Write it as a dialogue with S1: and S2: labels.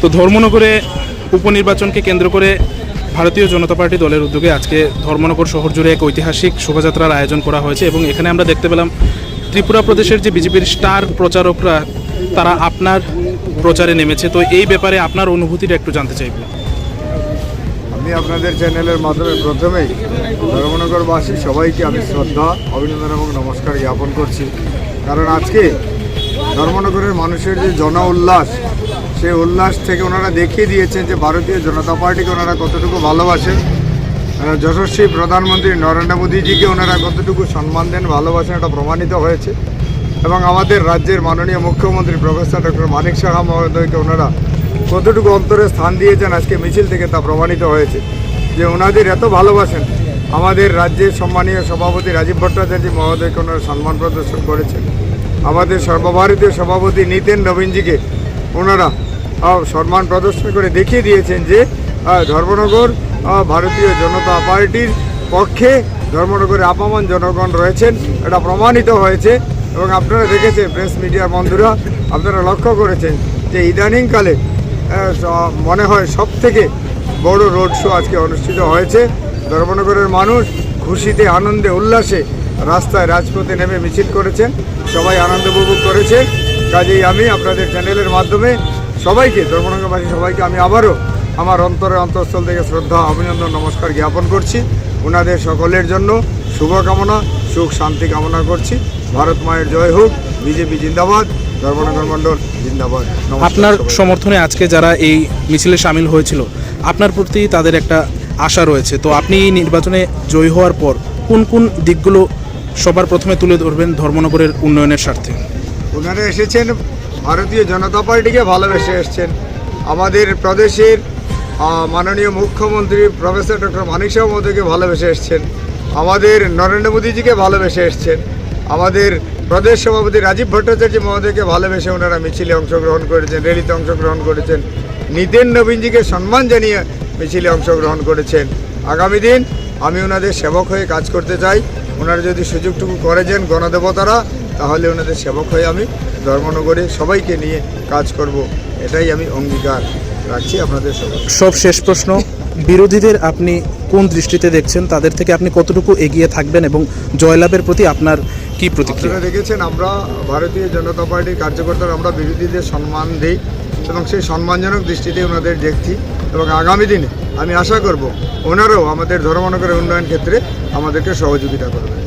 S1: তো ধর্মনগরে উপনির্বাচনকে কেন্দ্র করে ভারতীয় জনতা পার্টি দলের উদ্যোগে আজকে ধর্মনগর শহর জুড়ে এক ঐতিহাসিক শোভাযাত্রার আয়োজন করা হয়েছে এবং এখানে আমরা দেখতে পেলাম ত্রিপুরা প্রদেশের যে বিজেপির স্টার প্রচারকরা তারা আপনার প্রচারে নেমেছে। তো এই ব্যাপারে আপনার অনুভূতিটা একটু জানতে চাইব।
S2: আমি আপনাদের চ্যানেলের মাধ্যমে প্রথমেই ধর্মনগরবাসী সবাইকে আমি শ্রদ্ধা, অভিনন্দন এবং নমস্কার জ্ঞাপন করছি। কারণ আজকে ধর্মনগরের মানুষের যে জন উল্লাস, সেই উল্লাস থেকে ওনারা দেখিয়ে দিয়েছেন যে ভারতীয় জনতা পার্টিকে ওনারা কতটুকু ভালোবাসেন, যশস্বী প্রধানমন্ত্রী নরেন্দ্র মোদীজিকে ওনারা কতটুকু সম্মান দেন, ভালোবাসেন, এটা প্রমাণিত হয়েছে। এবং আমাদের রাজ্যের মাননীয় মুখ্যমন্ত্রী প্রফেসর ডক্টর মানিক সাহা মহোদয়কে ওনারা কতটুকু অন্তরে স্থান দিয়েছেন আজকে মিছিল থেকে তা প্রমাণিত হয়েছে যে ওনাদের এত ভালোবাসেন। আমাদের রাজ্যের সম্মানীয় সভাপতি রাজীব ভট্টাচার্য মহোদয়কে ওনারা সম্মান প্রদর্শন করেছেন। আমাদের সর্বভারতীয় সভাপতি নিতেন নবীনজিকে ওনারা সম্মান প্রদর্শন করে দেখিয়ে দিয়েছেন যে ধর্মনগর ভারতীয় জনতা পার্টির পক্ষে, ধর্মনগরে আপামন জনগণ রয়েছেন, এটা প্রমাণিত হয়েছে। এবং আপনারা দেখেছেন, প্রেস মিডিয়ার বন্ধুরা আপনারা লক্ষ্য করেছেন যে ইদানিংকালে মনে হয় সব থেকে বড় রোড শো আজকে অনুষ্ঠিত হয়েছে। ধর্মনগরের মানুষ খুশিতে, আনন্দে, উল্লাসে রাস্তায় রাজপথে নেমে মিছিল করেছেন, সবাই আনন্দ উপভোগ করেছে। কাজেই আমি আপনাদের চ্যানেলের মাধ্যমে সবাইকে, ধর্মনগরবাসী সবাইকে আমি আবারও আমার অন্তঃস্থল থেকে শ্রদ্ধা, অভিনন্দন, নমস্কার জ্ঞাপন করছি। ওনাদের সকলের জন্য শুভকামনা, সুখ শান্তি কামনা করছি। ভারত মায়ের জয় হোক, বিজেপি জিন্দাবাদ, ধর্মনগর মণ্ডল জিন্দাবাদ।
S1: আপনার সমর্থনে আজকে যারা এই মিছিলে সামিল হয়েছিল, আপনার প্রতি তাদের একটা আশা রয়েছে। তো আপনি নির্বাচনে জয়ী হওয়ার পর কোন কোন দিকগুলো সবার প্রথমে তুলে ধরবেন ধর্মনগরের উন্নয়নের স্বার্থে?
S2: ওনারা এসেছেন ভারতীয় জনতা পার্টিকে ভালোবেসে এসছেন। আমাদের প্রদেশের মাননীয় মুখ্যমন্ত্রী প্রফেসর ডক্টর মানিক সাহা মহোদয়কে ভালোবেসে এসছেন। আমাদের নরেন্দ্র মোদীজিকে ভালোবেসে এসছেন। আমাদের প্রদেশ সভাপতি রাজীব ভট্টাচার্য মহোদয়কে ভালোবেসে ওনারা মিছিলে অংশগ্রহণ করেছেন, র্যালিতে অংশগ্রহণ করেছেন। নিতেন নবীনজিকে সম্মান জানিয়ে মিছিলে অংশগ্রহণ করেছেন। আগামী দিন আমি ওনাদের সেবক হয়ে কাজ করতে চাই। ওনারা যদি সুযোগটুকু করে যান গণদেবতারা, তাহলে ওনাদের সেবক হয়ে আমি ধর্মনগরে সবাইকে নিয়ে কাজ করব, এটাই আমি অঙ্গীকার রাখছি আপনাদের সবাই।
S1: সব শেষ প্রশ্ন, বিরোধীদের আপনি কোন দৃষ্টিতে দেখছেন? তাদের থেকে আপনি কতটুকু এগিয়ে থাকবেন এবং জয়লাভের প্রতি আপনার কি প্রতিক্রিয়া?
S2: আপনারা দেখেছেন, আমরা ভারতীয় জনতা পার্টির কার্যকর্তারা আমরা বিরোধীদের সম্মান দিই এবং সেই সম্মানজনক দৃষ্টিতে ওনাদের দেখছি। এবং আগামী দিনে আমি আশা করব ওনারাও আমাদের ধর্মনগরের উন্নয়ন ক্ষেত্রে আমাদেরকে সহযোগিতা করবেন।